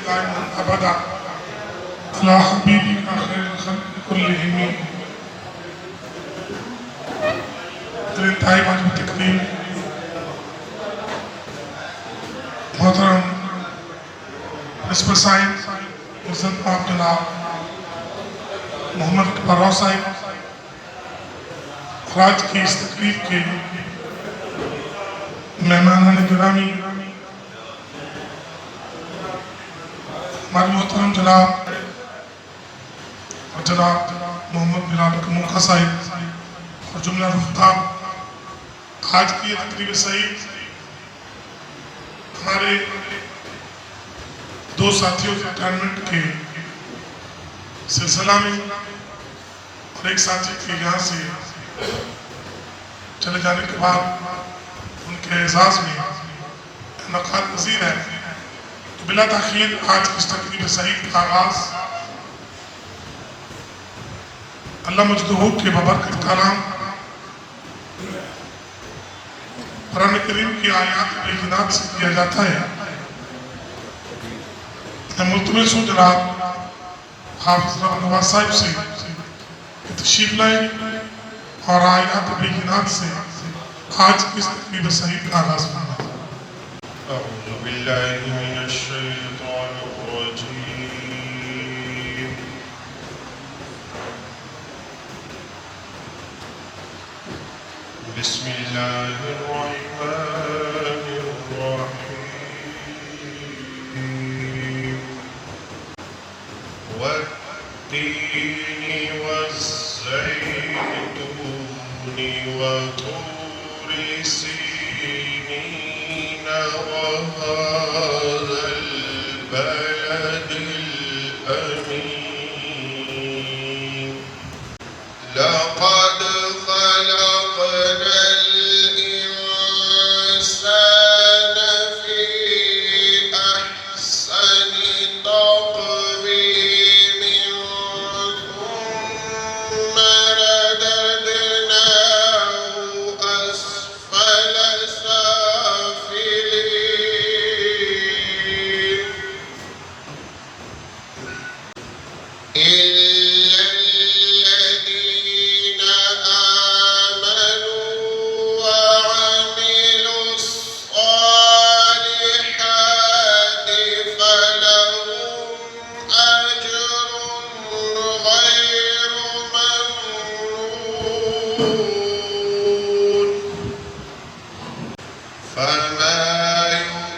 دائما ابدا على حبيبك خير الخلق كلهم. انتہائی واجب تکریم محترم پرنسپل صاحب عزت آپ جناب محمد اقبال راؤ صاحب، آج کی اس تقریب کے مہمانان گرامی، ہمارے محترم جناب محمد بلال کموکھا صاحب اور جملہ رفتاب، آج کی یہ تقریب سعید ہمارے دو ساتھیوں کے ریٹائرمنٹ کے سلسلہ میں اور ایک ساتھی کے یہاں سے چلے جانے کے بعد ان کے اعزاز میں انعقاد پذیر ہے، تو بلا تاخیر آج کی اس تقریب سعید کا آغاز اللہ مجدہ کے بابرکت کلام قرآن کریم کی آیات بینات سے کیا جاتا ہے۔ میں ملتمس ہوں جناب حافظ نواز صاحب سے کہ تشریف لائیں اور آیات بینات سے آج کی اس تقریب سعید کا آغاز فرمائیں۔ اعوذ باللہ من الشیطان الرجیم، بسم اللہ الرحمن الرحیم، والتین والزیتون وطور سینین وهذا البلد الأمين، لقد خلقنا الإنسان في أحسن تقويم، ثم رددناه أسفل سافلين، إلا الذين آمنوا وعملوا الصالحات فلهم أجر غير ممنون، فما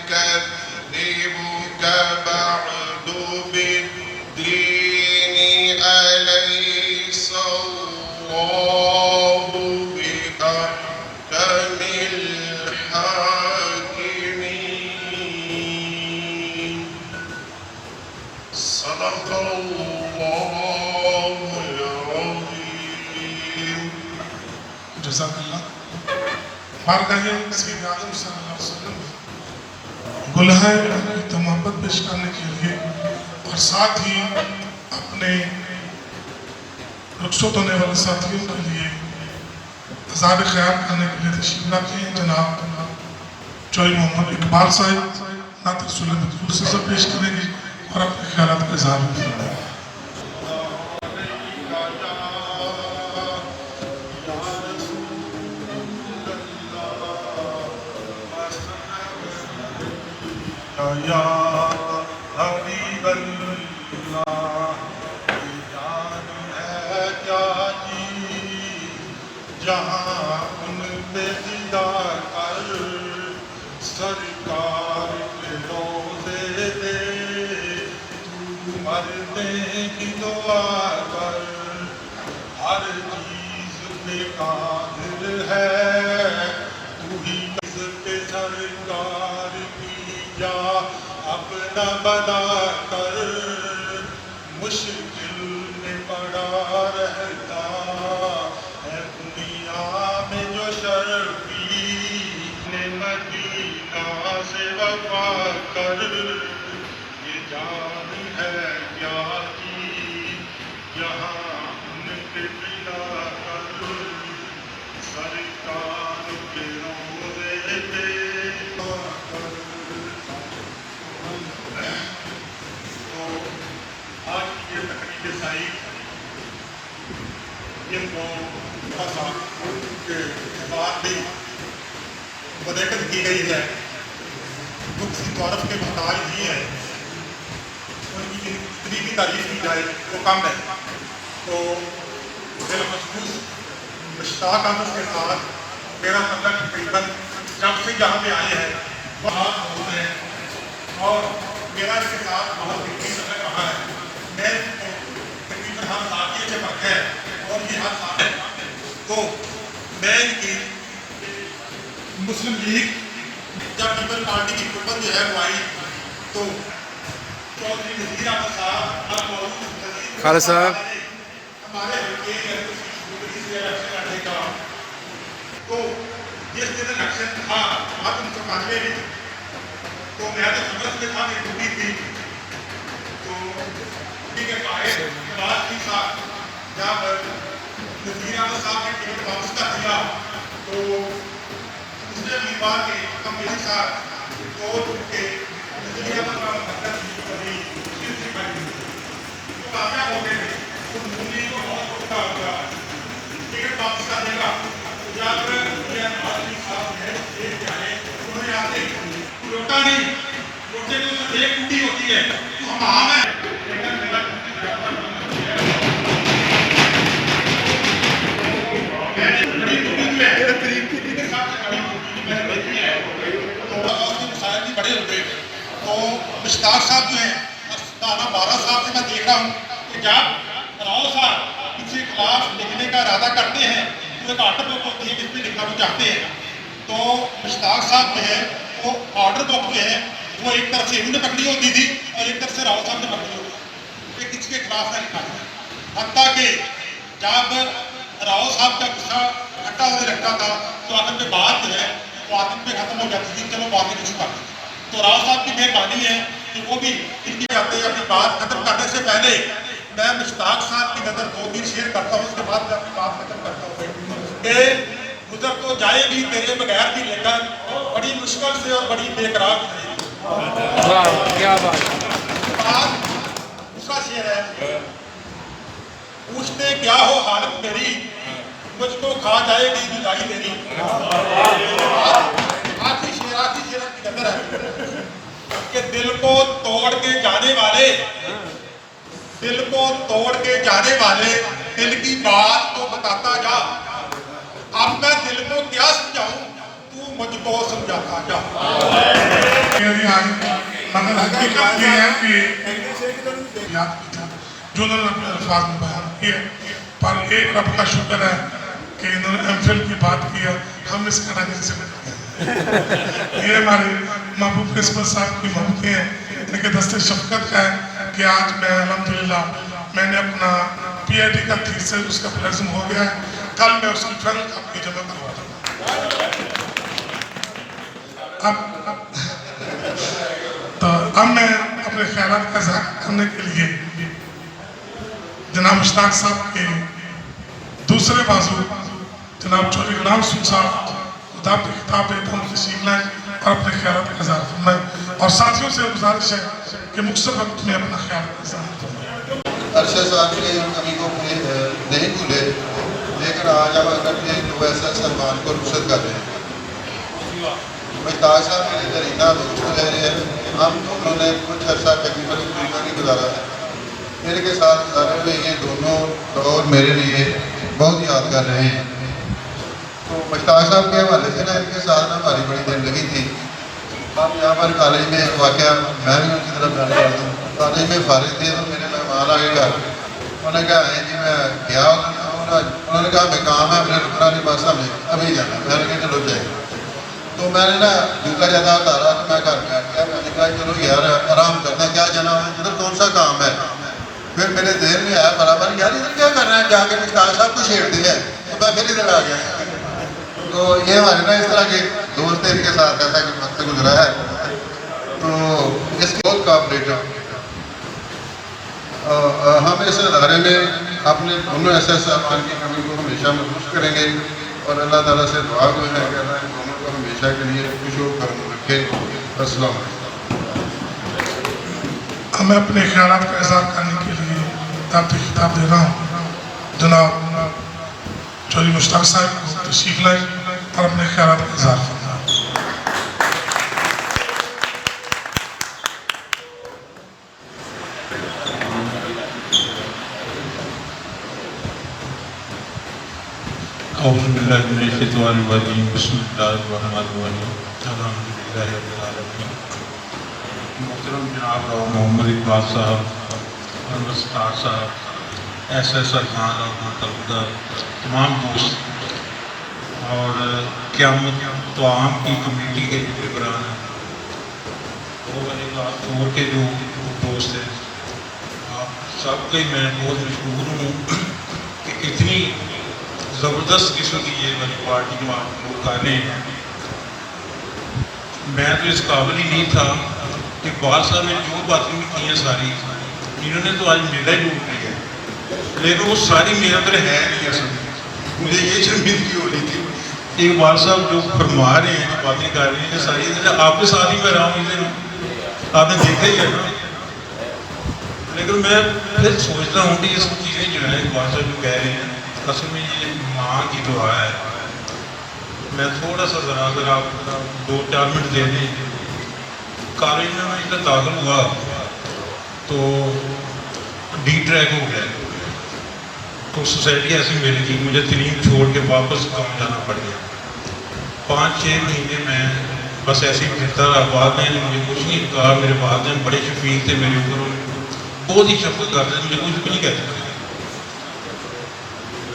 يكذبك بعد بالدين، أليس الله بأحكم الحاكمين، صدق الله العظيم۔ جزاک اللہ۔ بارگاہ سید اعظم صلی اللہ علیہ وسلم گلہائے تو محبت پیش کرنے کے لیے اور ساتھ ہی اپنے رخصت ہونے والے ساتھیوں کے لیے اظہار خیال کرنے کے لیے تشریف لاتے ہیں جناب چوئی محمد اقبال صاحب نعت رسول مدفور سے سب پیش کریں گے اور اپنے خیالات کا اظہار بھی کریں گے۔ یا حبیب اللہ، یہ جان ہے کیا چیز جہاں ان پہ دیدار کر، سرکار کے روضے دے تو مرنے کی دعا کر، ہر چیز پہ قادر ہے تو ہی پہ سرکار کی جا اپنا بنا کر، مشکل میں پڑا رہتا ہے دنیا میں جو شرفی، نے مدینہ سے وفا کر، یہ جان ہے کیا چیز یہاں ان کے بنا کر، سرکار کے روضے پہ شہید جن کو بعد بھی بدعقد کی گئی ہے، وہ کسی تعارف کے محتاج نہیں ہے، ان کی جتنی بھی تعریف کی جائے وہ کم ہے۔ تو بالخصوص مشتاق احمد کے ساتھ میرا تعلق تقریباً جب سے یہاں پہ آئے ہیں بہت بہت ہے، اور میرا اس کے ساتھ بہت قریبی تعلق رہا ہے۔ میں تقریباً ہر ساتھی سے فرق ہے اور یہ ہر ساتھ ہے۔ تو میں ان کی مسلم لیگ جب پیپل پارٹی کی حکومت جو ہے وہ آئی تو چودھری نذیر احمد صاحب خالد صاحب ہمارے حلقے سے الیکشن لڑنے کا، تو جس دن الیکشن تھا 1992 میں، تو میں تو سمجھ میں تھا کہ ڈیوٹی تھی، تو ڈیوٹی کے قائد نواز شریف صاحب جب نذیر احمد صاحب نے ٹکٹ واپس کر دیا تو دوسرے امیدوار کے کمیٹی صاحب کو کے نذیر احمد کا مقدم تو کامیاب ہو گئے تھے۔ تو مولی کو بہت اٹھا ہوا ٹکٹ واپس کر دے گا، جب یہ نواز شریف صاحب ہے ایک جانے انہوں نے آتے لوٹا نہیں، لوٹے تو ایک ٹوٹی ہوتی ہے تو ہم عام ہیں، لیکن میرا بڑے ہوتے تو مشتاق صاحب جو ہیں سالانہ 12 صاحب سے میں دیکھ رہا ہوں کہ جب راؤ صاحب کسی کے خلاف لکھنے کا ارادہ کرتے ہیں تو ایک آرڈر بک ہوتی ہے جس پہ لکھنا وہ چاہتے ہیں، تو مشتاق صاحب جو ہے وہ آرڈر بک جو ہے وہ ایک طرف سے انہوں نے پکڑی ہوتی تھی اور ایک طرف سے راؤ صاحب نے پکڑی ہوتی تھی کہ کسی کے خلاف نہ لکھا جائے، حتیٰ کہ جب راؤ صاحب کا غصہ اکٹھا ہونے لگتا تھا تو آخر میں بات جو ہے وہ آخر پہ ختم ہو جاتی تھی، چلو بات نہیں کچھ کرتے۔ تو راؤ صاحب کی مہربانی ہے کہ وہ بھی ان کی آتے ہیں اپنی بات ختم کرنے سے پہلے میں مشتاق صاحب کی نظر 2-3 شعر کرتا ہوں، اس کے بعد میں اپنی بات ختم کرتا ہوں کہ گزر تو جائے گی تیرے بغیر بھی لیکن بڑی مشکل سے اور بڑی بے قرار گزرے گی۔ واہ کیا بات۔ دوسرا شعر ہے، پوچھتے کیا ہو حالت میری مجھ کو کھا جائے گی جدائی تیری۔ آخری شعر کی قدر ہے کہ دل کو توڑ کے جانے والے، دل کو توڑ کے جانے والے دل کی بات تو بتاتا جا، اب میں دل کو کیا سمجھاؤں تو مجھ کو سمجھاتا جا۔ مگر حقیقت یہ ہے کہ جو انہوں نے اپنے الفاظ میں بیان کیا، پر ایک رب کا شکر ہے کہ انہوں نے ایم فل کی بات کی ہے، ہم اس کراچی سے بنا یہ ہمارے محبوب قسمت صاحب کی محبتیں ہیں، ان کے دست شفقت کا ہے کہ آج میں الحمدللہ میں نے اپنا پی آئی ڈی کا تھیسس اس کا پلیزم ہو گیا ہے، کل میں اس کی فائنل کاپی جمع کروا دوں گا۔ اب میں اپنے خیالات کا اظہار کرنے کے لیے جناب مشتاق صاحب کے دوسرے بازو جناب چودھری غلام حسین صاحب خطاب کی خطاب دیتا ہوں، تشریف لائیں اور اپنے خیالات کا اظہار فرمائیں، اور ساتھیوں سے گزارش ہے کہ مختصر وقت میں اپنا خیال کا اظہار فرمائیں۔ عرصہ صاحب نے کمی کو نہیں بھولے، لیکن آج ہم اگر جو ایسا سلمان کو رخصت کر رہے ہیں، مشتاق صاحب میرے درینہ دوست رہ رہے ہیں، ہم دونوں نے کچھ عرصہ تقریباً نہیں گزارا ہے، میرے کے ساتھ گزارے ہوئے یہ دونوں دور میرے لیے بہت یادگار رہے ہیں۔ تو مشتاق صاحب کے حوالے سے نا ان کے ساتھ ہماری بڑی دل لگی تھی۔ ہم یہاں پر کالج میں ایک واقعہ میں بھی ان کی طرف جانے والا ہوں، کالج میں فارغ تھے تو میرے مہمان آ گئے گھر، انہوں نے کہا جی میں گیا، انہوں نے کہا میں کام ہے اپنے رکنا نہیں بس ہمیں ابھی جانا، میں نے کہا چلو جائے۔ تو میں نے نا جوتا جاتا اتارا تو میں گھر میں گیا، میں نے کہا چلو یار آرام کرنا ہے، کیا جانا ہے ادھر کون سا کام ہے؟ پھر میرے ذہن میں آیا برابر یار ادھر کیا کر رہے ہیں، جا کے مشتاق صاحب کو چھیڑ دیا ہے، تو میں پھر ادھر آ گیا۔ تو یہ ہمارے نا اس طرح کے دوست ان کے ساتھ ایسا کہ وقت گزرا ہے، تو اس کے بہت کاپریٹو ہم اس ادارے میں اپنے دونوں ایسے صاحبان کی کمی کو ہمیشہ محسوس کریں گے، اور اللہ تعالیٰ سے دعا کو ہے کہ اللہ ان دونوں کو ہمیشہ کے لیے خوش و کرم رکھے۔ السلام علیکم۔ ہمیں اپنے خیالات کا اظہار کرنے کے لیے خطاب دے رہا ہوں جناب چودھری مشتاق صاحب کو تشریف لائیں اور اپنے خیالات کا اظہار فرمائیں۔ اعوذ باللہ من الشیطان الرجیم بسم اللہ الرحمن الرحیم الحمد للہ رب العالمین۔ محترم جناب محمد اقبال صاحب اور مستار صاحب، ایسے سرخان اور مطلبہ تمام دوست اور قیامت تو عام کی کمیٹی کے جو ممبران ہیں، وہ والے طور کے جو دوست ہیں، آپ سب کے میں بہت مشکور ہوں کہ اتنی زبردست قسم کی یہ والی پارٹی جو آپ لوگ کر رہے ہیں۔ میں تو اس قابل ہی نہیں تھا کہ اقبال صاحب نے جو باتیں بھی کی ہیں ساری، انہوں نے تو آج میرا ہی ڈوب لیا ہے، لیکن وہ ساری میرا پر ہے نہیں اصل میں۔ مجھے یہ شرمندگی ہو رہی تھی کہ اقبال صاحب جو فرما رہے ہیں، جو باتیں کر رہے ہیں، یہ ساری آپ کے ساتھ ہی میں رہا ہوں، ادھر آپ نے دیکھا ہی ہے نا۔ لیکن میں پھر سوچتا ہوں کہ یہ سب چیزیں جو ہیں اقبال صاحب جو کہہ رہے ہیں، اصل میں یہ ماں کی دعا ہے۔ میں تھوڑا سا ذرا اگر آپ 2-4 منٹ دے دیں۔ کالج میں جب داخل ہوا تو ڈی ٹریک ہو گیا، تو سوسائٹی ایسی مل گئی، مجھے تلیم چھوڑ کے واپس گاؤں جانا پڑ گیا۔ 5-6 مہینے میں بس ایسے ہی پھرتا رہا۔ والدین نے مجھے کچھ نہیں کہا، میرے والدین بڑے شفیق تھے میرے اوپر، بہت ہی شفقت کرتے تھے، مجھے کچھ بھی نہیں کہتے تھے۔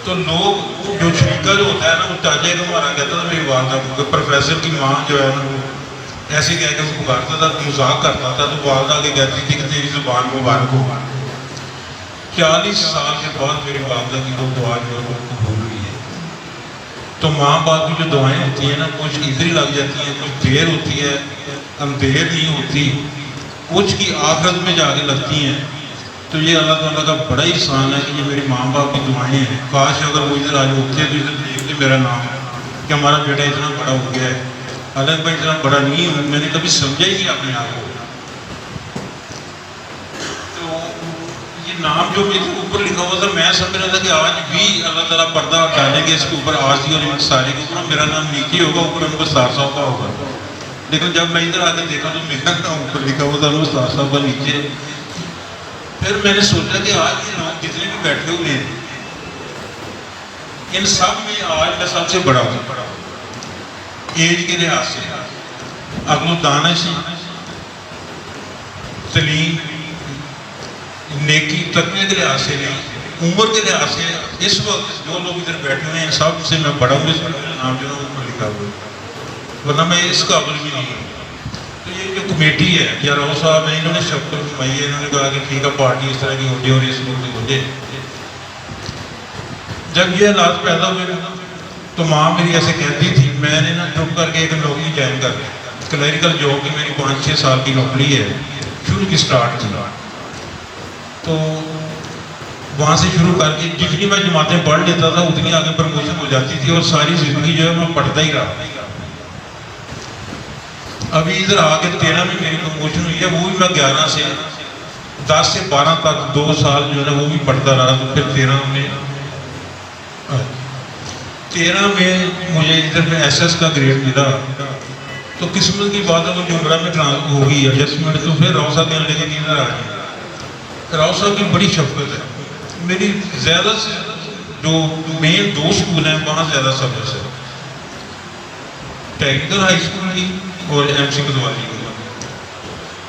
تو لوگ جو شریکہ جو ہوتا ہے نا، وہ چاچے کا ہمارا کہتا تھا میری والدہ کو، پروفیسر کی ماں جو ہے نا، وہ ایسے کہہ کے وہ پکارتا تھا، مذاق کرتا تھا، تو والدہ کے کہتی تھی کہ تیری زبان مبارک ہو۔ 40 سال کے بعد میری والدہ کی وہ دعا جو ہے وہ قبول ہوئی ہے۔ تو ماں باپ کی جو دعائیں ہوتی ہیں نا، کچھ ادھر ہی لگ جاتی ہیں، کچھ دیر ہوتی ہے، اندھیر نہیں ہوتی، کچھ کی آخرت میں جا کے لگتی ہیں۔ تو یہ اللہ تعالیٰ کا بڑا ہی احسان ہے کہ یہ میری ماں باپ کی دعائیں ہیں۔ کاش اگر وہ ادھر آج ہوتے تو ادھر دیکھتے میرا نام کہ ہمارا بیٹا اتنا بڑا ہو گیا ہے۔ حالانکہ میں اتنا بڑا نہیں ہوں، میں نے کبھی سمجھا ہی نہیں اپنے آپ کو۔ تو یہ نام جو میرے اوپر لکھا ہوا تھا، میں سمجھ رہا تھا کہ آج بھی اللہ تعالیٰ پردہ ڈالیں گے اس کے اوپر، آج اور سارے کے اوپر میرا نام نیچے ہوگا، اوپر ان کو مستار صاحب کا ہوگا۔ لیکن جب میں ادھر آ کے دیکھا تو میرا نام اوپر لکھا ہوا تھا، مستار صاحب کا نیچے۔ پھر میں نے سوچا کہ آج یہ لوگ جتنے بھی بیٹھے ہوئے ہیں، ان سب میں آج میں سب سے بڑا ہوں، ایج کے لحاظ سے، عقل و دانش، تعلیم، نیکی، تقوی کے لحاظ سے نہیں، عمر کے لحاظ سے اس وقت جو لوگ ادھر بیٹھے ہوئے ہیں سب سے میں بڑا ہوں۔ اس پر میرا نام جو ہے اوپر لکھا ہوا ہے، ورنہ میں اس قابل بھی نہیں ہوں۔ تو یہ جو کمیٹی ہے یا راؤ صاحب ہیں، انہوں نے شفقت فرمائی ہے، انہوں نے کہا کہ ٹھیک ہے پارٹی اس طرح کی ہو جائے اور اس وقت ہو جائے۔ جب یہ حالات پیدا ہوئے تو ماں میری ایسے کہتی تھی، میں نے نا چپ کر کے ایک نوکری جوائن کر لی، کلیریکل جاب کی میری 5-6 سال کی نوکری ہے، شروع کی سٹارٹ تھی۔ تو وہاں سے شروع کر کے جتنی میں جماعتیں پڑھ لیتا تھا اتنی آگے پروموشن ہو جاتی تھی، اور ساری زندگی جو ہے میں پڑھتا ہی رہا۔ ابھی ادھر آ کے 13 میں میری پروموشن ہوئی ہے، وہ بھی میں 11 سے 10 سے 12 تک 2 سال جو ہے وہ بھی پڑھتا رہا۔ تو پھر 13 میں مجھے ادھر میں ایس کا گریڈ ملا، تو قسمت کی بات ہے وہ جمرہ میں ہو گئی ایڈجسٹمنٹ، تو پھر راؤ صاحب کہنے لگے کہ ادھر آ جائے۔ راؤ صاحب کی بڑی شفقت ہے، میری زیادہ سے جو مین 2 سکول ہیں وہاں زیادہ سروس ہے، ٹیکنیکل ہائی اسکول کی اور ایم سی کدوالی کی۔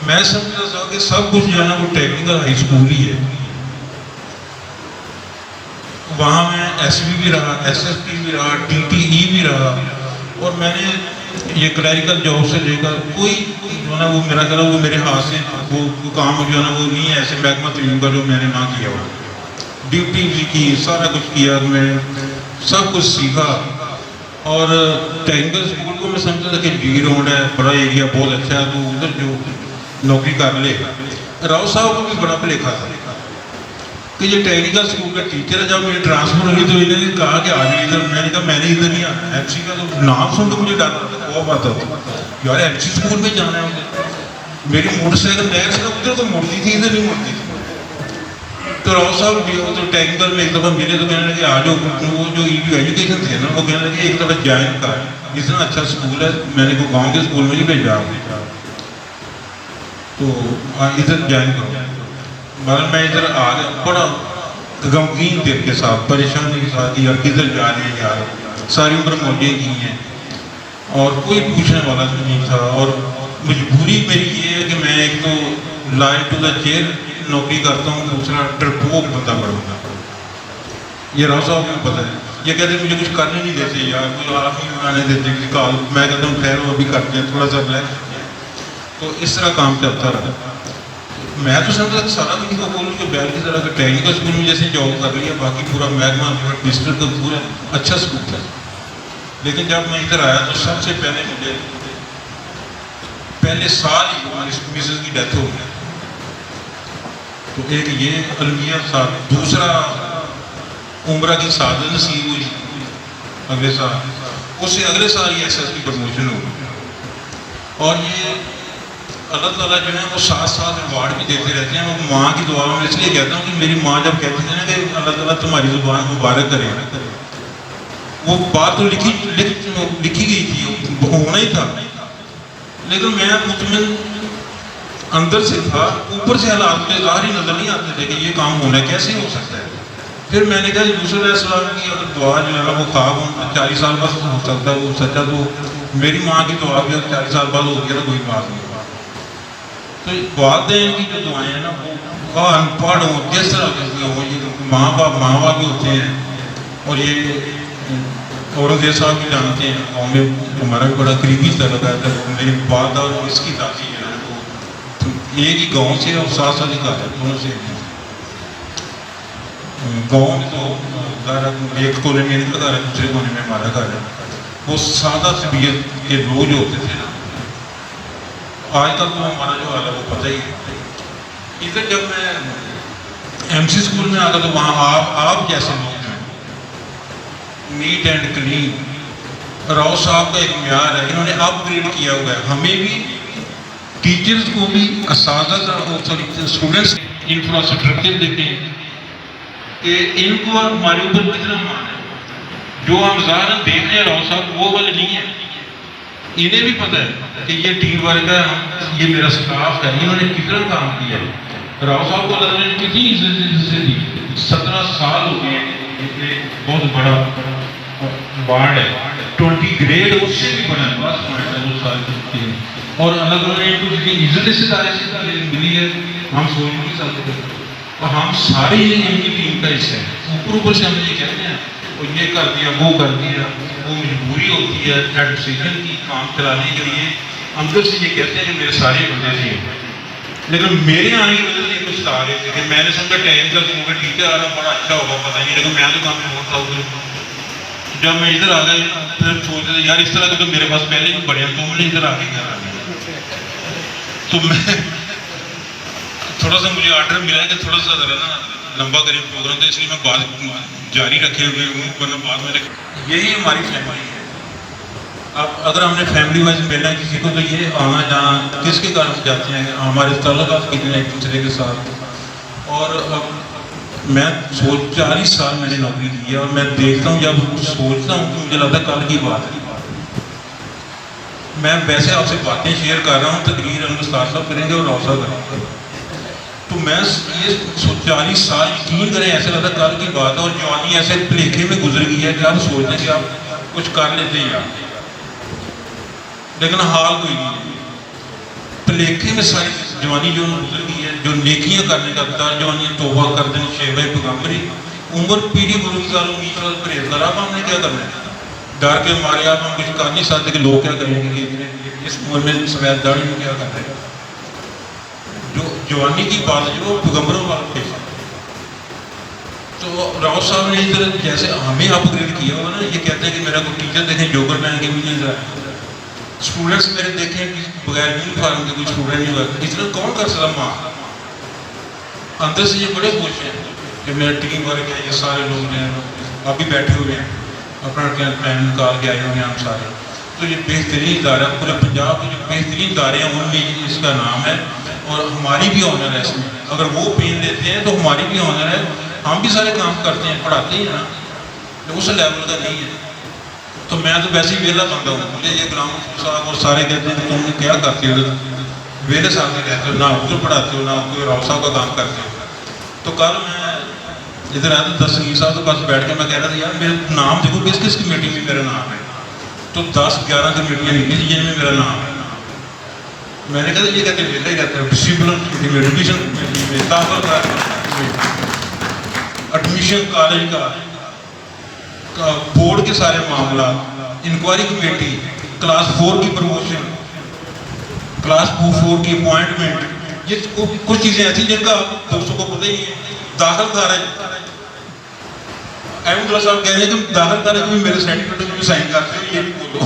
میں سمجھتا تھا کہ سب کچھ جو ہے نا وہ ٹیکنیکل ہائی اسکول ہی ہے۔ وہاں میں ایس بھی رہا، ایس ایس پی بھی رہا، ٹی ٹی ای بھی رہا، اور میں نے یہ کلیریکل جاب سے لے کر کوئی جو ہے نا وہ میرا کہنا وہ میرے ہاتھ سے وہ کام جو ہے نا وہ نہیں ہے ایسے محکمہ تعلیم کا جو میں نے نہ کیا ہوا۔ ڈیوٹی بھی کی، سارا کچھ کیا، میں سب کچھ سیکھا۔ اور ٹیکنیکل اسکول کو میں سمجھتا تھا کہ ڈی راؤنڈ ہے، بڑا ایریا بہت اچھا ہے، تو ادھر جو نوکری کر لے۔ راؤ صاحب کو بھی بڑا لکھا تھا کہ یہ ٹیکنیکل اسکول کا ٹیچر ہے۔ جب میری ٹرانسفر ہوئی تو انہوں نے کہا کہ آ جائے ادھر، میں نے کہا میں نے ادھر نہیں آنا، ایم سی کا تو نام سن کے مجھے ڈر تھا، بہت بات تھا یار ایم سی اسکول میں جانا ہے مجھے۔ میری موٹر سائیکل نہر سے ادھر تو مڑتی تھی، ادھر نہیں مڑتی تھی۔ تو راؤ صاحب بھی تو ٹیکنیکل میں ایک دفعہ ملے تو کہنے لگے آ جاؤ، وہ جو ایجوکیشن تھے نا وہ کہنے لگے ایک دفعہ جوائن کر، اتنا اچھا اسکول ہے، میں نے کو گاؤں کے اسکول میں ہی بھیجا تو ادھر جوائن کرو۔ مگر میں ادھر آ گیا بڑا غمگین دل کے ساتھ، پریشانی کے ساتھ، یار کدھر جا رہے ہیں یار، ساری عمر موجیں کی ہیں اور کوئی پوچھنے والا نہیں تھا، اور مجبوری میری یہ ہے کہ میں ایک تو لائن ٹو دا چیئر نوکری کرتا ہوں، دوسرا ڈرپوک بندہ بڑھوں گا، یہ راؤ صاحب کو پتہ ہے، یہ کہتے ہیں مجھے کچھ کرنے نہیں دیتے یار، کوئی آپ ہی آنے دیتے کال، میں کہتا ہوں خیر وہ ابھی کرتے ہیں تھوڑا سا ریلیکس، تو اس طرح کام چلتا رہا۔ میں تو سمجھتا سارا کچھ کو بولوں کہ بیل کی طرح کہ ٹیکنیکل اسکول میں جیسے جاب کر رہی ہے، باقی پورا محکمہ ڈسٹرکٹ کا پورا اچھا اسکول تھا، لیکن جب میں ادھر آیا تو سب سے پہلے مجھے پہلے سال ہی مسز کی ڈیتھ ہو گئی، تو ایک یہ المیہ ساتھ، دوسرا عمرہ کی سعادت نصیب ہوئی اگلے سال، اس سے اگلے سال یہ ایس ایس کی پروموشن ہو گئی، اور یہ اللہ تعالیٰ جو ہے وہ ساتھ ساتھ ایوارڈ بھی دیتے رہتے ہیں۔ وہ ماں کی دعا میں اس لیے کہتا ہوں کہ میری ماں جب کہتی تھی نا کہ اللہ تعالیٰ تمہاری زبان مبارک کرے، وہ بات تو لکھی گئی تھی، ہونا ہی تھا، لیکن میں مطمئن اندر سے تھا، اوپر سے حالات میں ظاہر ہی نظر نہیں آتے تھے کہ یہ کام ہونا کیسے ہو سکتا ہے۔ پھر میں نے کہا یوسف علیہ السلام کی اگر دعا جو ہے وہ خواب 40 سال بعد ہو سکتا ہے وہ سچا، تو میری ماں کی دعا بھی 40 سال بعد ہو گیا تو کوئی بات نہیں۔ تو والدین کی جو دعائیں ہیں نا وہ ان پڑھ ہوں، جس طرح کے ہوں، یہ ماں باپ بھی ہوتے ہیں، اور یہ اورنگزیب صاحب بھی جانتے ہیں، گاؤں میں ہمارا بھی بڑا قریبی تعلق ہے، میری والدہ اور اس کی دادی جو ہے وہ ایک ہی گاؤں سے اور ساتھ ساتھ ہی گھر ہے، دونوں سے گاؤں میں تو ایک کونے میں ان کا گھر ہے، دوسرے کونے میں ہمارا گھر ہے، وہ سادہ طبیعت کے لوگ جو ہوتے تھے نا، آج تک تو ہمارا جو حال ہے وہ پتہ ہی ہے۔ ادھر جب میں ایم سی اسکول میں آتا تو وہاں آپ جیسے لوگ ہیں، نیٹ اینڈ کلین، راؤ صاحب کا ایک معیار ہے، انہوں نے اپ گریڈ کیا ہوا ہے، ہمیں بھی ٹیچرز کو بھی، اساتذہ اسٹوڈنٹس انفراسٹرکچر دیکھیں کہ ان کو ہمارے اوپر کتنا مان ہے، جو ہم ظاہر دیکھ رہے ہیں راؤ صاحب وہ والے نہیں ہیں، انہیں بھی پتہ ہے کہ یہ ٹیم ورک ہے، یہ میرا سٹاف ہے، انہوں نے کتنا کام کیا ہے۔ راؤ صاحب کو اللہ نے کتنی عزت سے دی، 17 سال ہو گئے، ایک بہت بڑا وارڈ ہے، 20 گریڈ اس سے بھی بڑا ہے، بس وہ سال اور اللہ تعالیٰ نے کچھ عزت سے دارے ملی ہے، ہم سوچ نہیں سکتے، اور ہم سارے ان کی ٹیم کا حصہ ہیں، اوپر سے ہم یہ کہتے ہیں اور یہ کر دیا وہ کر دیا، وہ مجبوری ہوتی ہے ایڈمنسٹریشن کی کام چلانے کے لیے، اندر سے یہ کہتے ہیں کہ میرے سارے بندے تھے، لیکن میرے آنے کی وجہ سے یہ کچھ آ رہے تھے کہ میں نے سمجھا ٹیکنیکل اسکول کا ٹیچر آ رہا بڑا اچھا ہوگا، پتہ نہیں، لیکن میں تو کام ہوتا ہوں۔ جب میں ادھر آ گیا پھر سوچتے تھے یار اس طرح کے تو میرے پاس پہلے بھی بڑے ہیں، تم نے ادھر آ کے کیا کرنا، تو میں تھوڑا سا مجھے آرڈر ملا ہے کہ تھوڑا سا ذرا نا لمبا کریں پروگرام، تو اس لیے میں بات جاری رکھے ہوئے ہوں، ورنہ بعد میں یہی ہماری فیملی ہے۔ اب اگر ہم نے فیملی وائز ملنا ہے کسی کو تو یہ آنا جانا کس کے کارن سے جاتے ہیں، ہمارے تعلقات کتنے ایک دوسرے کے ساتھ، اور اب میں 40 سال میں نے نوکری کی ہے، اور میں دیکھتا ہوں جب سوچتا ہوں تو مجھے لگتا ہے کل کی بات ہے۔ میں ویسے آپ سے باتیں شیئر کر رہا ہوں، تقریر ہم استاد صاحب کریں گے اور روزہ کریں گے، تو میں یہ 40 سال یقین کریں ایسے لگتا کل کی بات ہے، اور جوانی ایسے پلیکھے میں گزر گئی ہے کہ آپ سوچتے ہیں کہ آپ کچھ کر لیتے ہیں یار، لیکن حال کوئی نہیں، پلیکھے میں ساری جوانی جو گزر گئی ہے، جو نیکیاں کرنے کا در جوانی توبہ کر دیں شیبہ پیغمبری، عمر پیڑھی گلوکار امیدوار پرہیزگار، اب ہم نے کیا کرنا ہے، ڈر کے مارے آپ ہم کچھ کر نہیں سکتے کہ لوگ کیا کریں گے، اس عمر میں سفید داڑھی میں کیا کر رہے ہیں، جو جوانی کی بات ہے جو پیغمبروں والا پیش ہے۔ تو راؤ صاحب نے ادھر جیسے ہمیں اپ گریڈ کیا ہوا نا، یہ کہتے ہیں کہ میرا کوئی ٹیچر دیکھیں جوگر پہن کے بھی نہیں رہا، اسٹوڈنٹس میرے دیکھیں کہ بغیر یونیفارم کے کوئی اسٹوڈنٹ نہیں ہوا، اتنا کون کر سکتا ماں، اندر سے یہ بڑے خوش ہیں کہ میرا ٹیم ورک ہے، یہ سارے لوگ ہیں اب بھی بیٹھے ہوئے ہیں، اپنا پلان نکال کے آئے ہوئے ہیں ہم سارے، تو یہ بہترین ادارہ پورے پنجاب کے جو بہترین ادارے ہیں ان میں اس کا نام ہے، اور ہماری بھی آنر ہے اس میں۔ اگر وہ پین لیتے ہیں تو ہماری بھی آنر ہے، ہم بھی سارے کام کرتے ہیں، پڑھاتے ہی نا، اس لیول کا نہیں ہے۔ تو میں تو ویسے ہی ویلا بندہ ہوں، مجھے یہ غلام صاحب اور سارے کہتے ہیں کہ تم نے کیا کرتے ہو، ویلے صاحب میں کہتے ہو، نہ اردو پڑھاتے ہو نہ کوئی راؤ صاحب کا کام کرتے ہو۔ تو کل میں ادھر آیا تو دستگیر صاحب کے پاس بیٹھ کے میں کہہ رہا تھا یار میرا نام دیکھو کس کس کمیٹی میں میرا نام ہے، تو 10-11 کمیٹیاں نکلی تھی جن میں میرا نام ہے۔ میں نے کہا یہ کہتے ویلا ہی رہتا ہے، ڈسپلن کمیٹی میں، ایڈمیشن کمیٹی میں، داخل کمیٹی، ایڈمیشن کالج کا، بورڈ کے سارے معاملات، انکوائری کمیٹی، کلاس 4 کی پروموشن، کلاس 4 کی اپوائنٹمنٹ، یہ کچھ چیزیں ایسی جن کا دوستوں کو پتہ ہی ہے۔ داخل کالج، احمد اللہ صاحب کہہ رہے ہیں کہ داخل کالج میں میرے سرٹیفکیٹ میں سائن کرتے ہیں، یہ بھی بولو۔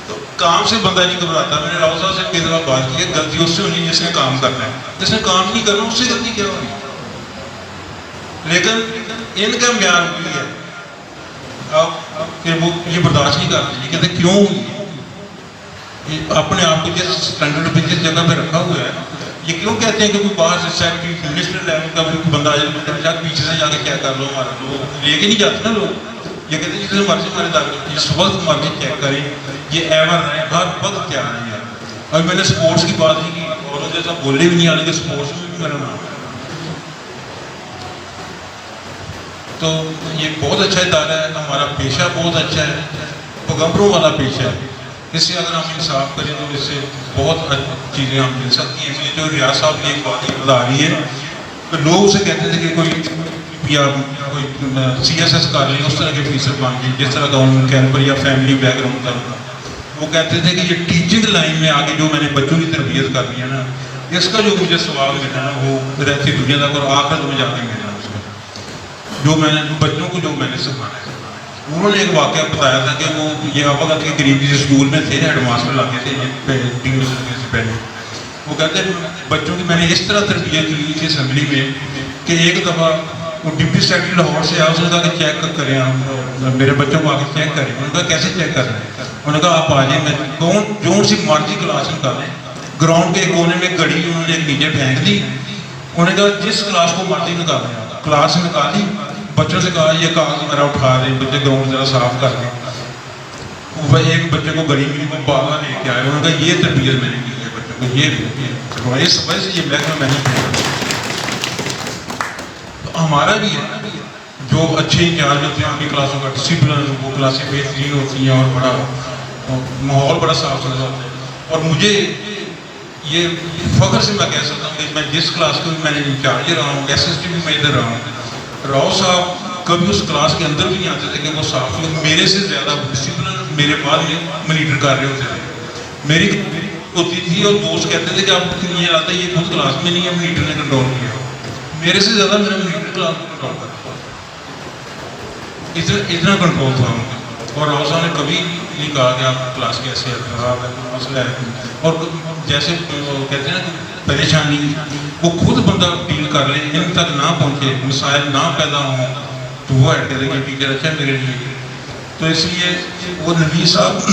تو کام سے بندہ نہیں گھبراتا۔ میں نے راؤ صاحب سے کئی دفعہ بات کی ہے، غلطی اس سے ہونی جس نے کام کرنا ہے، جس نے کام نہیں کرنا اس سے غلطی کیا ہونی، لیکن ان کا معیار وہی ہے۔ اب کہ وہ یہ برداشت نہیں کرتے، یہ کہتے کیوں یہ اپنے آپ کو جس اسٹینڈرڈ پہ جس جگہ پہ رکھا ہوا ہے، یہ کیوں کہتے ہیں کہ کوئی باہر سے سیکٹری منسٹر لیول کا کوئی بندہ آ جائے پیچھے سے جا کے چیک کر لو ہمارا، لوگ لے کے نہیں جاتے نا لوگ، یہ کہتے ہیں جس مرضی ہمارے داخل اس وقت مرضی چیک کریں، یہ ایور رہے ہر وقت کیا رہے ہیں۔ ابھی میں نے سپورٹس کی بات نہیں کی، اور جیسا بولنے بھی نہیں آنے کے سپورٹس میں بھی میرا نام ہے۔ تو یہ بہت اچھا ادارہ ہے، ہمارا پیشہ بہت اچھا ہے، پیغمبروں والا پیشہ ہے، اس سے اگر ہم انصاف کریں تو اس سے بہت چیزیں ہم مل سکتی ہیں۔ مجھے جو ریاض صاحب کی ایک بات یاد آ رہی ہے کہ لوگ اسے کہتے تھے کہ کوئی یا کوئی CSS کر لیں، اس طرح کے فیصد مانگیں جس طرح گورنمنٹ کیمپر یا فیملی بیک گراؤنڈ کا، وہ کہتے تھے کہ یہ ٹیچنگ لائن میں آگے جو میں نے بچوں کی تربیت کرنی ہے نا، اس کا جو مجھے ثواب ملنا ہے وہ رہتی دنیا تک اور آخرت میں جا کے ملنا اس کا، جو میں نے بچوں کو جو میں نے سکھانا ہے۔ انہوں نے ایک واقعہ بتایا تھا کہ وہ یہ آباد کے قریب کسی اسکول میں تھے، ہیڈ ماسٹر لاتے تھے ڈگری سے پہلے، وہ کہتے ہیں بچوں کی میں نے اس طرح تربیت کی تھی اسمبلی میں کہ ایک دفعہ وہ ڈپٹی سیکرٹری لاہور سے آیا، اس نے کہا کہ چیک کریں آپ میرے بچوں کو آ کے چیک کریں۔ انہوں نے کہا کیسے چیک کریں؟ انہوں نے کہا آپ آ جائیں، میں جو سی مرضی کلاس نکالیں، گراؤنڈ کے کونے میں گھڑی انہوں نے ایک نیچے پھینک دی، انہوں نے کہا جس کلاس کو مرضی نکالیں، کلاس سے نکالی، بچوں سے کہا یہ کاغذ میرا اٹھا دیں، بچے گراؤنڈ ذرا صاف کر دیں، وہ ایک بچے کو گڑی ملی وہ باغا لے کے آئے، انہوں نے کہا یہ تربیت میں نے کی ہے بچوں کو، یہ سمجھ سے یہ محکمہ میں نہیں کیا۔ تو ہمارا بھی ہے جو اچھے انچارج ہوتے ہیں ان کی کلاسوں کا ڈسپلن، وہ کلاسیں بہترین ہوتی ہیں اور بڑا ماحول بڑا صاف ستھرا ہوتا ہے، اور مجھے یہ فخر سے میں کہہ سکتا ہوں کہ میں جس کلاس کو بھی میں نے انچارج رہا ہوں، SST بھی میں ادھر رہا ہوں، راؤ صاحب کبھی اس کلاس کے اندر بھی نہیں آتے تھے کہ وہ صاف لوگ میرے سے زیادہ ڈسپلن میرے بعد میں منیٹر کر رہے ہوتے تھے، میری ہوتی تھی اور دوست کہتے تھے کہ آپ کیوں نہیں آتا، یہ خود کلاس میں نہیں ہے، منیٹر نے کنٹرول کیا، میرے سے زیادہ میرا منیٹر کلاس کو کنٹرول کرتا اتنا کنٹرول تھا ان کا۔ اور راؤ صاحب نے کبھی نہیں کہا کہ آپ کلاس کیسے ہے، خراب ہے، کوئی مسئلہ ہے، اور جیسے کہتے ہیں نا پریشانی وہ خود بندہ ڈیل کر لے، ان تک نہ پہنچے، مسائل نہ پیدا ہوں تو وہ ایڈ کرے کہ ٹیچر اچھا میرے لیے۔ تو اس لیے وہ نبی صاحب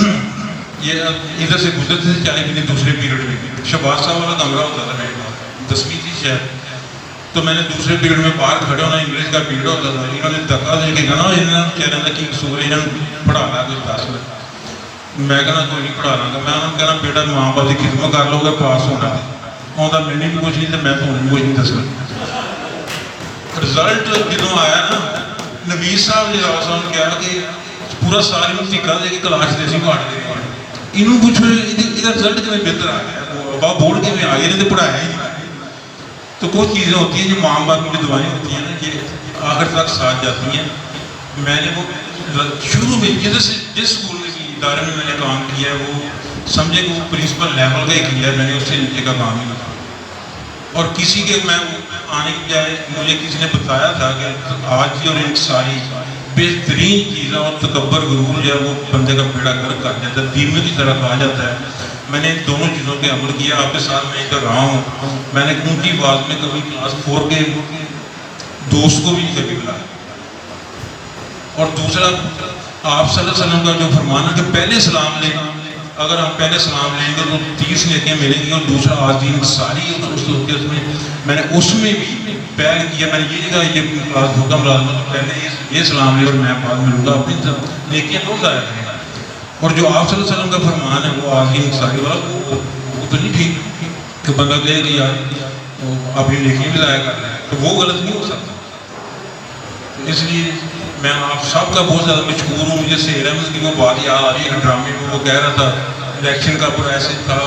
یہ ادھر سے گزرتے تھے چائے پینے دوسرے پیریڈ میں، شہباز صاحب والا کمرہ ہوتا تھا میرے پاس، 10ویں تھی شاید، تو میں نے دوسرے پیریڈ میں باہر کھڑے ہونا، انگلش کا پیریڈ ہوتا تھا، انہوں نے دھکا دے کے کہنا انہوں کہہ رہا تھا کہ قصور ہے، انہوں پڑھانا ہے کوئی 10 منٹ، میں کہنا کوئی نہیں پڑھا رہا گا، میں انہوں نے کہنا بیٹا ماں باپ کی خدمت کر لو گے پاس ہونا ہے، آتا میں نے بھی کچھ نہیں تو میں تو کچھ نہیں دسنا۔ رزلٹ جدوں آیا نا، نویز صاحب نے راؤ صاحب نے کہا کہ پورا سال انہوں ٹھیکا دے کے کلاس دے سی پڑھ دے رہے ہیں، انہوں پوچھو ادھر رزلٹ کیوں بہتر آ گیا، باپ بورڈ کے میں آگے نہیں تو پڑھایا ہی نہیں۔ تو کچھ چیزیں ہوتی ہیں جو ماں باپ کی دعائیں ہوتی ہیں نا یہ آخر تک ساتھ جاتی ہیں۔ میں نے وہ شروع میں جس اسکول میں ادارے میں میں نے کام کیا ہے وہ سمجھے کہ وہ پرنسپل لیول کا ہی کیا ہے، میں نے اس سے نیچے کا کام ہی نہیں، اور کسی کے میں آنے کی بجائے مجھے کسی نے بتایا تھا کہ آج کی اور ایک ساری بہترین چیزیں اور تکبر غرور جو ہے وہ بندے کا بیڑا گرک کر جاتا ہے، دیمے کی طرح کہا جاتا ہے۔ میں نے دونوں چیزوں پہ عمل کیا، آپ کے ساتھ میں ادھر رہا ہوں، میں نے اونچی آواز میں کبھی کلاس 4 کے دوست کو بھی نہیں کبھی بلایا، اور دوسرا آپ صلی اللہ علیہ وسلم کا جو فرمان ہے کہ پہلے سلام لیں اگر ہم پہلے سلام لیں گے تو 30 نیکیاں ملیں گی، اور دوسرا عظیم ساری ہوتی ہے اس میں نے اس میں بھی پہل کیا، میں نے یہ کہا یہ حکم لازم پہلے یہ سلام لے اور میں بعد ملوں گا، اپنی نیکیاں تو ضائع کریں گا۔ اور جو آپ صلی اللہ علیہ وسلم کا فرمان ہے وہ عظیم ساری والا وہ تو نہیں ٹھیک کہ بندہ کہے کہ یار اپنی نیکیاں بھی ضائع کر رہے ہیں، تو وہ غلط نہیں ہو سکتا۔ اس لیے میں آپ سب کا بہت زیادہ مشکور ہوں۔ مجھے سہیل احمد کی وہ بات یاد آ رہی ہے ڈرامے میں، وہ کہہ رہا تھا الیکشن کا پورا ایسے تھا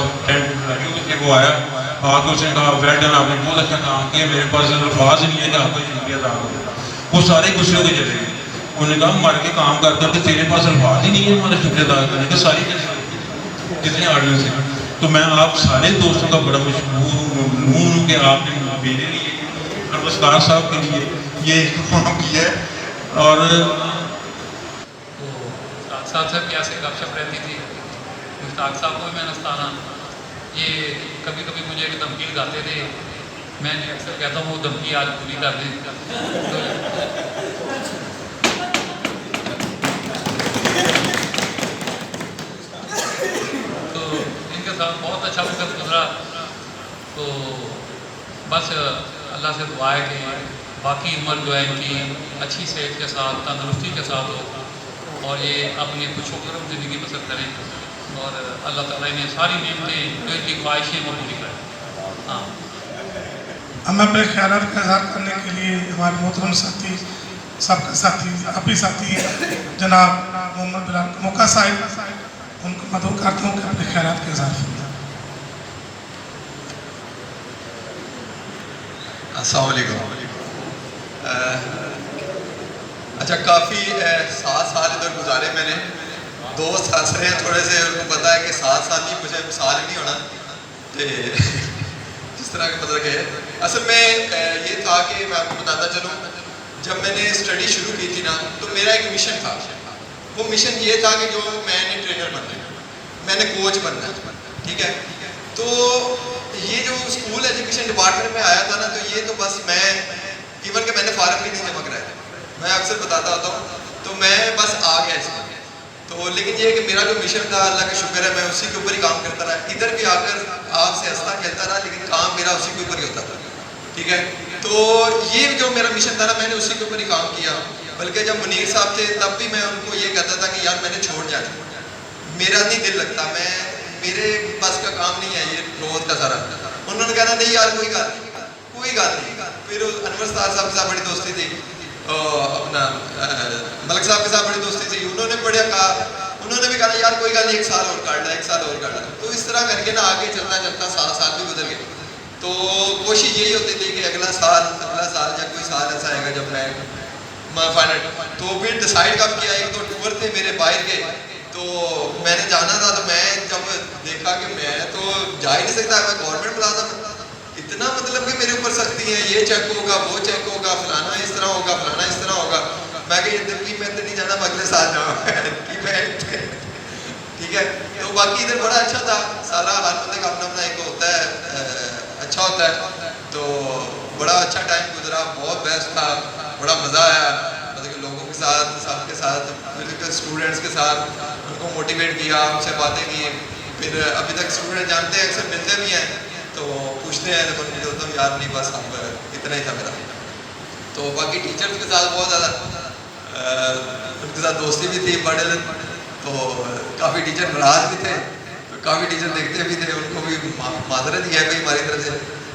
وہ آیا آ کے اس نے کہا ویل ڈن، آپ نے بہت اچھا کام کیا، میرے پاس الفاظ نہیں ہے کہ آپ کو شکریہ ادا کروں۔ وہ سارے غصے ہو کے چلے گئے، انہوں نے کہا مر کے کام کر کر کے تیرے پاس الفاظ ہی نہیں ہے ہمارا شکریہ ادا کرنے کے، ساری کتنے آرڈنس ہیں۔ تو میں آپ سارے دوستوں کا بڑا مشکور ہوں، ممنون ہوں کہ آپ نے میرے لیے اور مستار صاحب کے لیے یہ کام کیا ہے۔ اور صاحب سے کیا سے گپ شپ رہتی تھی، مشتاق صاحب کو بھی میں نستانا، یہ کبھی کبھی مجھے ایک دھمکی لگاتے تھے، میں نے اکثر کہتا ہوں وہ دھمکی آج پوری کر دیں۔ تو ان کے ساتھ بہت اچھا وقت گزرا، تو بس اللہ سے دعا ہے کہ باقی عمر جو ہے ان کی اچھی صحت کے ساتھ تندرستی کے ساتھ ہو، اور یہ اپنی خوش و خرم زندگی بسر کریں، اور اللہ تعالیٰ انہیں ساری نعمتیں جو ان کی خواہشیں وہ پوری کریں۔ ہاں، ہم اپنے خیالات کا اظہار کرنے کے لیے ہمارے محترم ساتھی سب کا ساتھی آپ ہی ساتھی جناب محمد بلال موقع صاحب، ان کو مدعو کرتا ہوں کہ اپنے خیالات کا اظہار فرمائیں۔ السلام علیکم۔ اچھا، کافی 7 سال ادھر گزارے میں نے، دوست ہنس رہے ہیں تھوڑے سے، ان کو پتا ہے کہ 7 سال ہی مجھے مثال ہی نہیں ہونا، جس طرح کا مطلب ہے۔ اصل میں یہ تھا کہ میں آپ کو بتاتا چلوں، جب میں نے اسٹڈی شروع کی تھی نا تو میرا ایک مشن تھا، وہ مشن یہ تھا کہ جو میں نے ٹرینر بننا ہے، میں نے کوچ بننا ہے، ٹھیک ہے۔ تو یہ جو اسکول ایجوکیشن ڈپارٹمنٹ میں آیا تھا نا، تو یہ تو بس میں ایون کہ میں نے فارم بھی نہیں جمع کرایا تھا، میں اکثر بتاتا ہوتا ہوں، تو میں بس آ گیا اس میں۔ تو لیکن یہ کہ میرا جو مشن تھا، اللہ کا شکر ہے میں اسی کے اوپر ہی کام کرتا رہا، ادھر بھی آ کر آپ سے ہنستا کھیلتا رہا، لیکن کام میرا اسی کے اوپر ہی ہوتا تھا، ٹھیک ہے۔ تو یہ جو میرا مشن تھا نا، میں نے اسی کے اوپر ہی کام کیا، بلکہ جب منیر صاحب تھے تب بھی میں ان کو یہ کہتا تھا کہ یار میں نے چھوڑ جانا، میرا نہیں دل لگتا، میرے بس کا کام نہیں ہے یہ روز کا سارا۔ انہوں نے کہا نہیں یار کوئی بات نہیں۔ پھر انور صاحب کے ساتھ بڑی دوستی تھی، اپنا ملک صاحب کے ساتھ بڑی دوستی تھی، انہوں نے بھی کہا یار کوئی گل نہیں، 1 سال اور کاٹ لا۔ تو اس طرح کر کے نا آگے چلتا 7 سال بھی گزر گئے۔ تو کوشش یہی ہوتی تھی کہ اگلا سال یا کوئی سال ایسا آئے گا جب میں فائنل۔ تو پھر ڈیسائیڈ کب کیا، 1-2 ٹور تھے میرے باہر کے، تو میں نے جانا تھا، تو میں جب دیکھا کہ میں تو جا ہی نہیں سکتا، میں گورنمنٹ ملازم اتنا مطلب کہ میرے اوپر سختی ہے، یہ چیک ہوگا وہ چیک ہوگا، فلانا اس طرح ہوگا، فلانا اس طرح ہوگا۔ میں کہ میں تو نہیں جانا، میں اگلے سال جاؤں، ٹھیک ہے۔ تو باقی ادھر بڑا اچھا تھا، سارا ہر بندے کا اپنا ایک ہوتا ہے، اچھا ہوتا ہے۔ تو بڑا اچھا ٹائم گزرا، بہت بیسٹ تھا، بڑا مزہ آیا، مطلب کہ لوگوں کے ساتھ، سب کے ساتھ، اسٹوڈنٹس کے ساتھ ان کو موٹیویٹ کیا، ان سے باتیں کی۔ پھر ابھی تک اسٹوڈنٹ جانتے ہیں، اکثر ملتے بھی ہیں، تو پوچھتے ہیں، تو میں بولتا ہوں یار نہیں بس اب اتنا ہی تھا میرا۔ تو باقی ٹیچرس کے ساتھ بہت زیادہ ان کے ساتھ دوستی بھی تھی، بڑے تو کافی ٹیچر ناراض بھی تھے، تو کافی ٹیچر دیکھتے بھی تھے، ان کو بھی معذرت ہی ہے بھائی ہماری طرف سے۔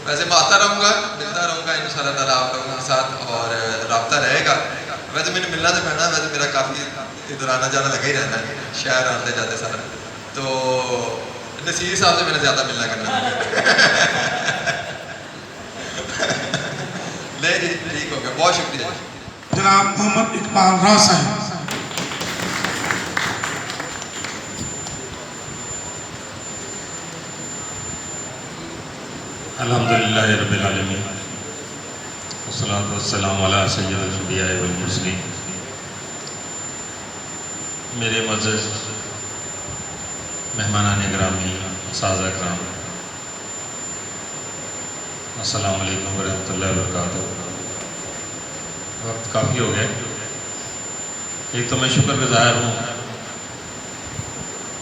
ویسے میں آتا رہوں گا، ملتا رہوں گا ان شاء اللہ تعالیٰ آپ لوگوں کے ساتھ، اور رابطہ رہے گا۔ ویسے میں نے ملنا تو پڑنا، ویسے میرا کافی ادھر آنا جانا لگا ہی رہتا ہے، شہر آتے جاتے سارا۔ تو نصیر صاحب سے میں نے زیادہ ملنا کرنا نہیں جی، ٹھیک ہو گیا، بہت شکریہ جناب محمد اقبال راؤ صاحب۔ الحمدللہ رب العالمین، والصلاة والسلام علی سید الانبیاء والمرسلین۔ میرے معزز مہمانان گرامی، اساتذہ کرام، السلام علیکم ورحمۃ اللہ وبرکاتہ۔ وقت کافی ہو گیا، ایک تو میں شکر گزار ہوں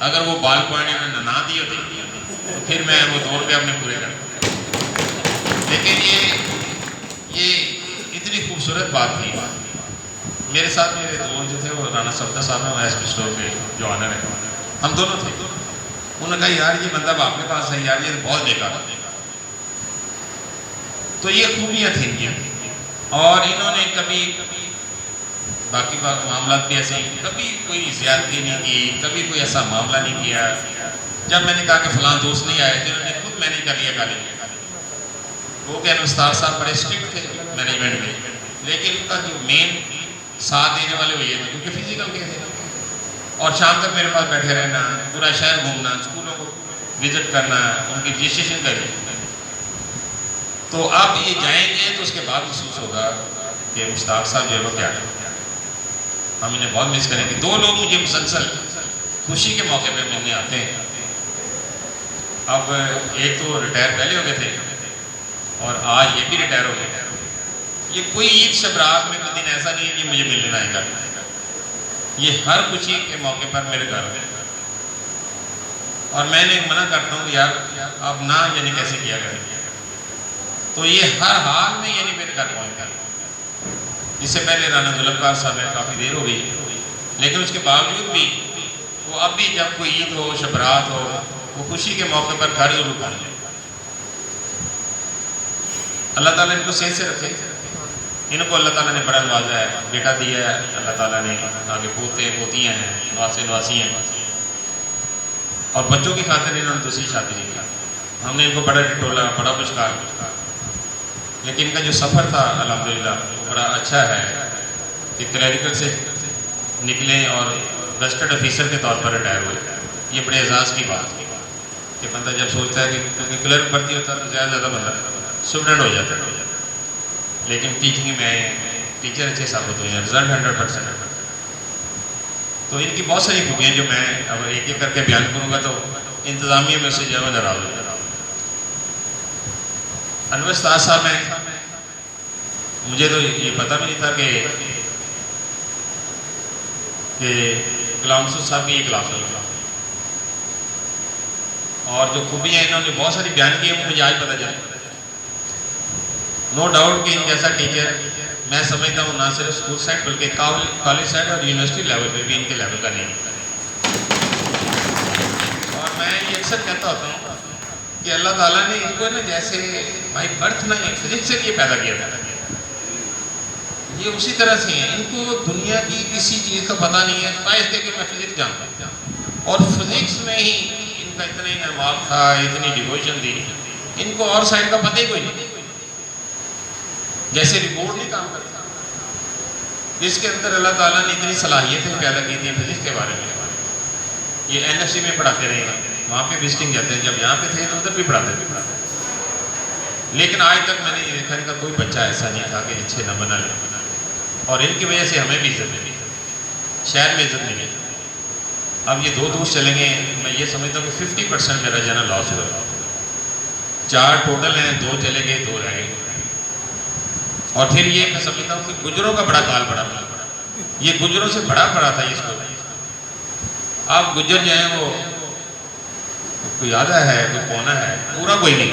اگر وہ بال پوائنٹ انہوں نے نہ دی ہوتی تو پھر میں وہ 2 روپے اپنے پورے کرتا. لیکن یہ اتنی خوبصورت بات تھی. میرے ساتھ میرے دوست جو تھے وہ رانا صفدر صاحب ہیں, وہ ایس پی اسٹور کے جو آنر ہیں, ہم دونوں تھے. انہوں نے کہا یار یہ بندہ آپ کے پاس ہے یار, یہ بہت بیکار ہے. تو یہ خوبیاں تھیں ان کی, اور انہوں نے کبھی باقی معاملات بھی ایسے ہی, کبھی کوئی زیادتی نہیں کی, کبھی کوئی ایسا معاملہ نہیں کیا. جب میں نے کہا کہ فلاں دوست نہیں آئے تھے, انہوں نے خود مینیج کر لیا کالج. وہ کہ مستار صاحب بڑے اسٹرکٹ تھے مینجمنٹ میں, لیکن ان کا جو مین ساتھ دینے والے وہ یہ تھے کیونکہ فزیکل کے تھے, اور شام تک میرے پاس بیٹھے رہنا, پورا شہر گھومنا, اسکولوں کو وزٹ کرنا, ان کی رجسٹریشن کرنی. تو آپ یہ جائیں گے تو اس کے بعد محسوس ہوگا کہ مشتاق صاحب جو ہے وہ کیا ہے. ہم انہیں بہت مس کریں گے. 2 لوگ مجھے مسلسل خوشی کے موقع پہ ملنے آتے ہیں. اب ایک تو ریٹائر پہلے ہو گئے تھے, اور آج یہ بھی ریٹائر ہو گئے. یہ کوئی عید شبرات میں کوئی دن ایسا نہیں ہے کہ مجھے ملنے آئے گا. یہ ہر خوشی کے موقع پر میرے گھر ہوتے ہیں, اور میں نے منع کرتا ہوں کہ یار آپ نہ یعنی کیسے کیا کریں. تو یہ ہر حال میں یعنی میرے گھر پہنچ گئے. اس سے پہلے رانا ذوالفقار صاحب ہیں, کافی دیر ہو گئی, لیکن اس کے باوجود بھی وہ اب بھی جب کوئی عید ہو, شبرات ہو, وہ خوشی کے موقع پر گھر ضرور پہنچے. اللہ تعالیٰ ان کو صحت سے رکھے. ان کو اللہ تعالیٰ نے بڑا نوازا ہے, بیٹا دیا ہے اللہ تعالیٰ نے, آگے پوتے پوتیاں ہیں, نواسے نواسی ہیں, اور بچوں کی خاطر انہوں نے دوسری شادی نہیں کی. ہم نے ان کو بڑا ٹٹولا, بڑا پچکار, لیکن ان کا جو سفر تھا الحمدللہ وہ بڑا اچھا ہے کہ کلیریکل سے نکلیں اور گزٹڈ آفیسر کے طور پر ریٹائر ہوئے. یہ بڑے اعزاز کی بات ہے کہ بندہ جب سوچتا ہے کہ کلرک بھرتی ہوتا ہے تو زیادہ بندہ اسٹوڈنٹ ہو جاتا ہے, لیکن ٹیچنگ میں ٹیچر اچھے ثابت ہوئے ہیں, رزلٹ 100%. تو ان کی بہت ساری خوبیاں جو میں اب ایک ایک کر کے بیان کروں گا تو انتظامیہ میں سے جو ہے ناراض ہو جاتا. انور استاد صاحب ہیں, مجھے تو یہ پتہ بھی نہیں تھا کہ غلام مسعود صاحب کی یہ کلاس ہوگی, اور جو خوبیاں انہوں نے بہت ساری بیان کی ہیں مجھے آج پتہ چلا. نو ڈاؤٹ کہ ان جیسا ٹیچر میں سمجھتا ہوں نہ صرف اسکول سائڈ بلکہ کالج سائڈ اور یونیورسٹی لیول پہ بھی ان کے لیول کا نہیں. اور میں یہ اکثر کہتا ہوتا ہوں کہ اللہ تعالیٰ نے ان کو نا جیسے بھائی برتھ نہ فزکس سے یہ پیدا کیا تھا, یہ اسی طرح سے ہیں. ان کو دنیا کی کسی چیز کا پتہ نہیں ہے, خواہش دے کہ میں فزکس جانتا ہوں, اور فزکس میں ہی ان کا اتنا انعمال تھا, اتنی ڈیووشن تھی, ان کو اور سائڈ کا پتہ ہی کوئی نہیں. جیسے رپورٹ نہیں کام کرتا, جس کے اندر اللہ تعالیٰ نے اتنی صلاحیتیں پیدا کی تھیں فزکس کے بارے میں. یہ NFC میں پڑھاتے رہے ہیں, وہاں پہ وزٹنگ جاتے ہیں, جب یہاں پہ تھے تو ادھر بھی پڑھاتے تھے. لیکن آج تک میں نے یہ دیکھا ان کا کوئی بچہ ایسا نہیں تھا کہ اچھے نہ بنا لے, اور ان کی وجہ سے ہمیں بھی عزت ملی, شہر میں عزت ملی. اب یہ 2 دوست چلیں گے, میں یہ سمجھتا ہوں کہ 50% میرا جو ہے نا لاس ہوا. 4 ٹوٹل ہیں, 2 چلے گئے, 2 رہ گئے. اور پھر یہ میں سمجھتا ہوں کہ گجروں کا بڑا کال بڑا تھا, یہ گجروں سے بڑا تھا یہ اسکول. آپ گجر جو ہیں وہ کوئی آدھا ہے, کوئی پونا ہے, پورا کوئی نہیں.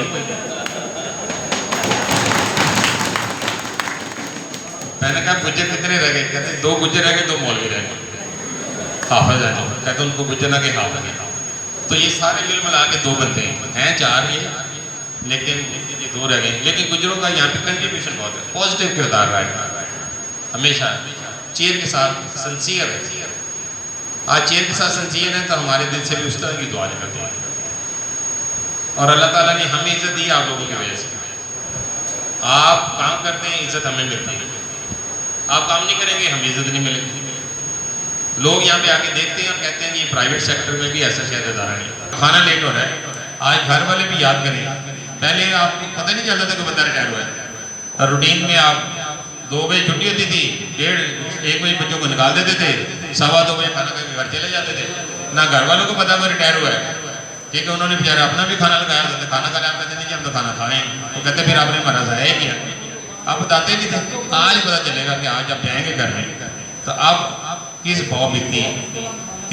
میں نے کہا گجر کتنے رہ گئے, کہتے 2 گجر رہ گئے, 2 مولوی رہ گئے, حافظ ہیں جو, کہتے ان کو گجر نہ کہ حافظ ہیں. تو یہ سارے مل ملا کے 2 بنتے ہیں 4 یہ, لیکن یہ 2 رہ گئے. لیکن گجروں کا یہاں پہ کنٹریبیوشن بہت ہے, پازیٹیو کردار رہا ہے ہمیشہ, چیئر کے ساتھ سنسیئر ہے. آج چیئر کے ساتھ سنسیئر ہے تو ہمارے دل سے بھی اس طرح کی دعا نکلتی ہے, اور اللہ تعالیٰ نے ہمیں عزت دی آپ لوگوں کی وجہ سے. آپ کام کرتے ہیں, عزت ہمیں ملتی ہے. آپ کام نہیں کریں گے, ہمیں عزت نہیں ملے گی. لوگ یہاں پہ آ کے دیکھتے ہیں اور کہتے ہیں یہ پرائیویٹ سیکٹر میں بھی ایسا شاید ادارہ نہیں. کھانا لیٹ ہو رہا ہے, آج گھر والے بھی یاد کریں. پہلے آپ کو پتہ نہیں چلتا تھا کہ بندہ ریٹائر ہوا ہے, اور روٹین میں آپ 2 بجے چھٹی ہوتی تھی, 1:30 بجے بچوں کو نکال دیتے تھے, 2:15 بجے کھانا کھا کے گھر چلے جاتے تھے. نہ گھر والوں کو پتا وہ ریٹائر ہوا ہے, کیونکہ انہوں نے بیچارے اپنا بھی کھانا لگایا ہوتا تھا. کھانا کھانا آپ کہتے نہیں جی ہم تو کھانا کھائیں, وہ کہتے پھر آپ نے ہمارا ضائع کیا. آپ بتاتے نہیں تھے. آج پتہ چلے گا کہ آج آپ جائیں گے گھر میں تو آپ کس بھاؤ بکتی